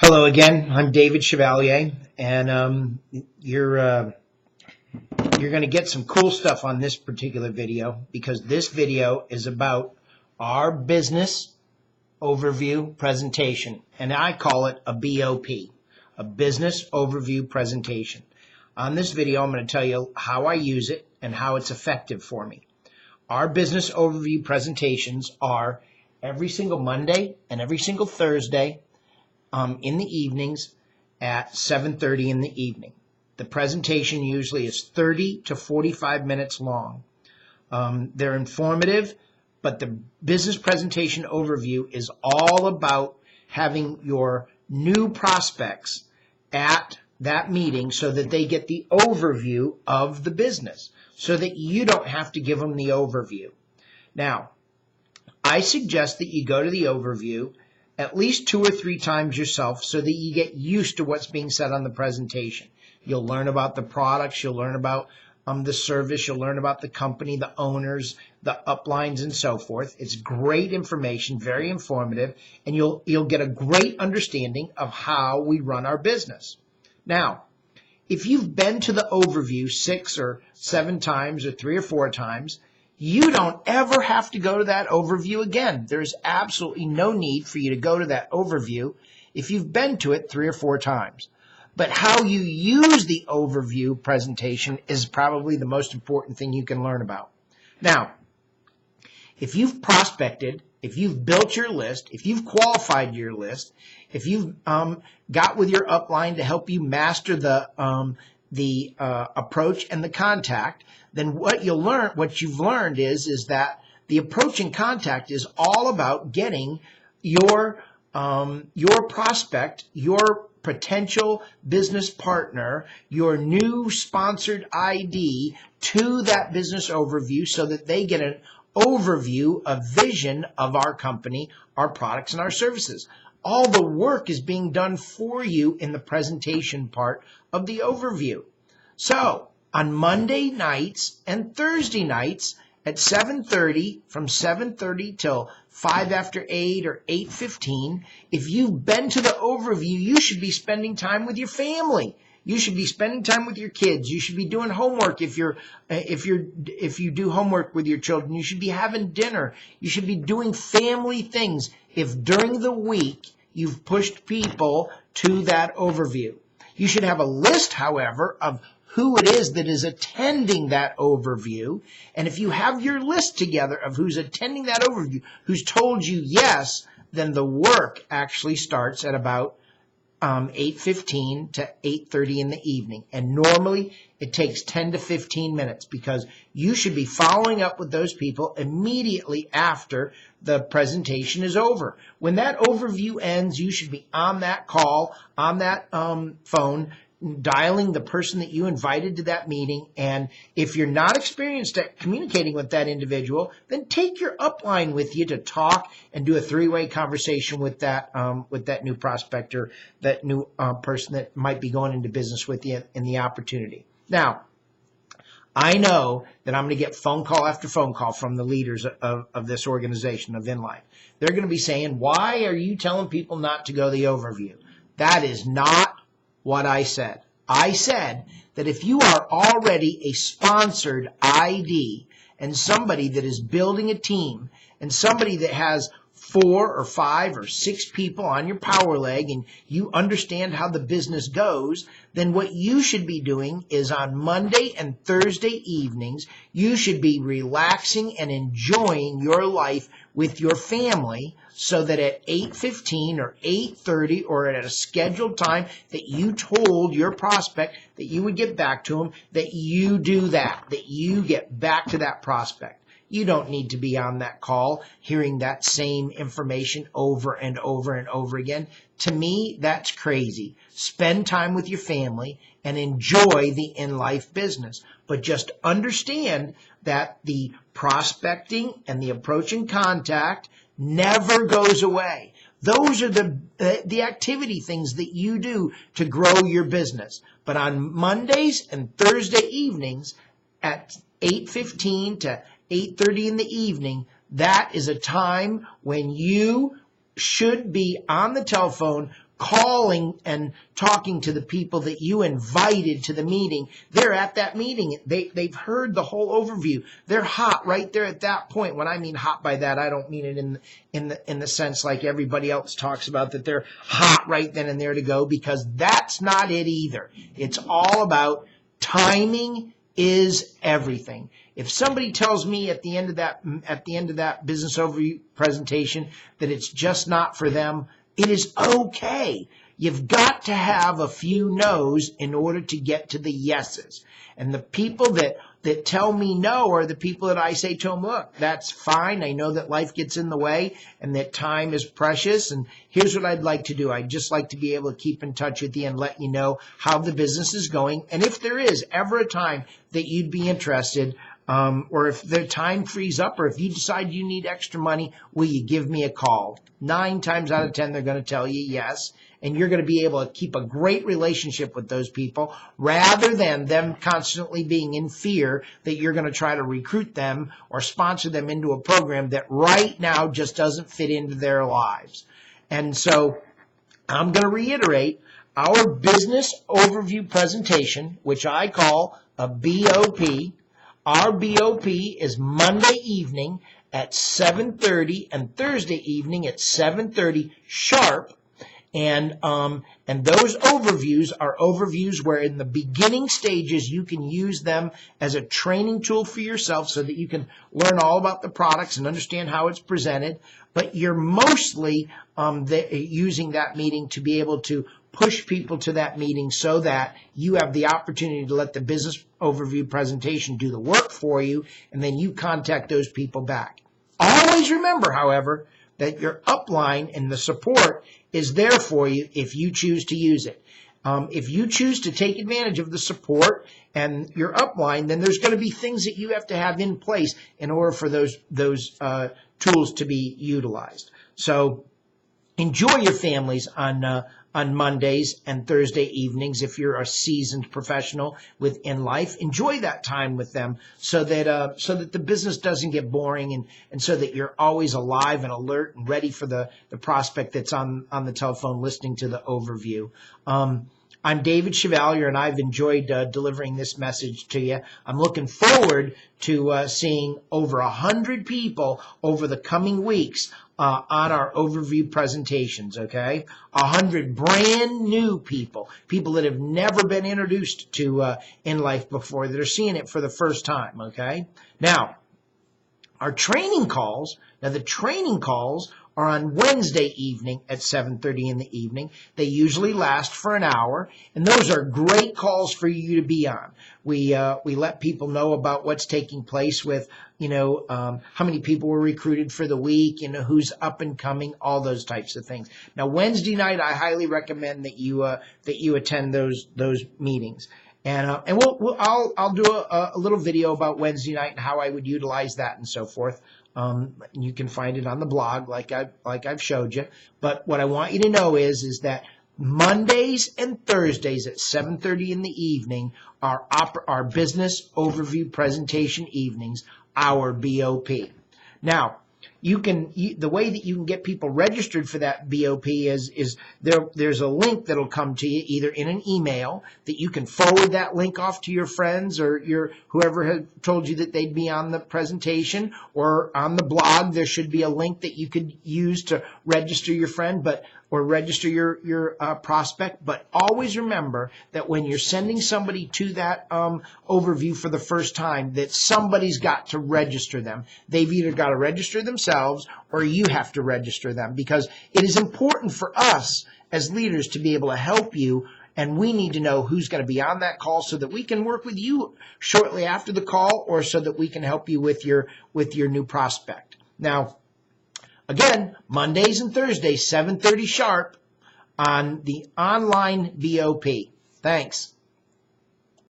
Hello again. I'm David Chevalier, and you're going to get some cool stuff on this particular video because this video is about our business overview presentation, and I call it a BOP, a business overview presentation. On this video, I'm going to tell you how I use it and how it's effective for me. Our business overview presentations are every single Monday and every single Thursday in the evenings at 7:30 in the evening. The presentation usually is 30 to 45 minutes long. They're informative, but the business presentation overview is all about having your new prospects at that meeting so that they get the overview of the business, so that you don't have to give them the overview. Now, I suggest that you go to the overview at least 2 or 3 times yourself so that you get used to what's being said on the presentation. You'll learn about the products, you'll learn about the service, you'll learn about the company, the owners, the uplines, and so forth. It's great information, very informative, and you'll get a great understanding of how we run our business. Now, if you've been to the overview 6 or 7 times or 3 or 4 times, you don't ever have to go to that overview again. There's absolutely no need for you to go to that overview if you've been to it 3 or 4 times. But how you use the overview presentation is probably the most important thing you can learn about. Now, if you've prospected, if you've built your list, if you've qualified your list, if you've got with your upline to help you master the approach and the contact, then what you've learned is that the approach and contact is all about getting your prospect, your potential business partner, your new sponsored ID to that business overview so that they get an overview, a vision of our company, our products, and our services. All the work is being done for you in the presentation part of the overview. So, on Monday nights and Thursday nights at 7:30, from 7:30 till 5 after 8 or 8:15, if you've been to the overview, you should be spending time with your family. You should be spending time with your kids. You should be doing homework if you do homework with your children. You should be having dinner. You should be doing family things if during the week you've pushed people to that overview. You should have a list, however, of who it is that is attending that overview. And if you have your list together of who's attending that overview, who's told you yes, then the work actually starts at about 8:15 to 8:30 in the evening. And normally it takes 10 to 15 minutes because you should be following up with those people immediately after the presentation is over. When that overview ends, you should be on that call, on that phone, dialing the person that you invited to that meeting. And if you're not experienced at communicating with that individual, then take your upline with you to talk and do a 3-way conversation with that new prospect or that new person that might be going into business with you in the opportunity. Now, I know that I'm going to get phone call after phone call from the leaders of this organization, of InLife. They're going to be saying, why are you telling people not to go to the overview? That is not what I said. I said that if you are already a sponsored ID and somebody that is building a team and somebody that has 4 or 5 or 6 people on your power leg and you understand how the business goes, then what you should be doing is on Monday and Thursday evenings, you should be relaxing and enjoying your life with your family so that at 8:15 or 8:30 or at a scheduled time that you told your prospect that you would get back to them, that you do that you get back to that prospect. You don't need to be on that call hearing that same information over and over and over again. To me, that's crazy. Spend time with your family and enjoy the InLife business. But just understand that the prospecting and the approach and contact never goes away. Those are the activity things that you do to grow your business. But on Mondays and Thursday evenings at 8:15 to 8:30 in the evening, that is a time when you should be on the telephone calling and talking to the people that you invited to the meeting. They're at that meeting. They've heard the whole overview. They're hot right there at that point. When I mean hot by that, I don't mean it in the sense like everybody else talks about, that they're hot right then and there to go, because that's not it either. It's all about timing is everything. If somebody tells me at the end of that business overview presentation that it's just not for them, it is okay. You've got to have a few no's in order to get to the yeses. And the people that tell me no are the people that I say to them, look, that's fine. I know that life gets in the way and that time is precious. And here's what I'd like to do. I'd just like to be able to keep in touch with you and let you know how the business is going. And if there is ever a time that you'd be interested, or if the time frees up, or if you decide you need extra money, will you give me a call? 9 times out of 10, they're going to tell you yes. And you're going to be able to keep a great relationship with those people rather than them constantly being in fear that you're going to try to recruit them or sponsor them into a program that right now just doesn't fit into their lives. And so I'm going to reiterate our business overview presentation, which I call a BOP. Our BOP is Monday evening at 7:30 and Thursday evening at 7:30 sharp. And those overviews are overviews where in the beginning stages you can use them as a training tool for yourself so that you can learn all about the products and understand how it's presented. But you're mostly using that meeting to be able to push people to that meeting so that you have the opportunity to let the business overview presentation do the work for you, and then you contact those people back. Always remember, however, that your upline and the support is there for you if you choose to use it. If you choose to take advantage of the support and your upline, then there's going to be things that you have to have in place in order for those tools to be utilized. So enjoy your families on Mondays and Thursday evenings. If you're a seasoned professional within life, enjoy that time with them so that the business doesn't get boring, and so that you're always alive and alert and ready for the prospect that's on the telephone listening to the overview. I'm David Chevalier, and I've enjoyed delivering this message to you. I'm looking forward to seeing over 100 people over the coming weeks on our overview presentations, okay? 100 brand new people that have never been introduced to in life before, that are seeing it for the first time, okay? Now, our training calls, the training calls are on Wednesday evening at 7:30 in the evening. They usually last for an hour, and those are great calls for you to be on. We let people know about what's taking place with, how many people were recruited for the week, who's up and coming, all those types of things. Now, Wednesday night, I highly recommend that you attend those meetings. And I'll do a little video about Wednesday night and how I would utilize that and so forth. You can find it on the blog, like I've showed you. But what I want you to know is that Mondays and Thursdays at 7:30 in the evening are our business overview presentation evenings, our BOP. Now, the way that you can get people registered for that BOP is there's a link that'll come to you either in an email that you can forward that link off to your friends or whoever had told you that they'd be on the presentation, or on the blog there should be a link that you could use to register your friend, or register your prospect. But always remember that when you're sending somebody to that overview for the first time, that somebody's got to register them. They've either got to register themselves or you have to register them, because it is important for us as leaders to be able to help you, and we need to know who's going to be on that call so that we can work with you shortly after the call, or so that we can help you with your new prospect. Now, again, Mondays and Thursdays, 7:30 sharp on the online BOP. Thanks.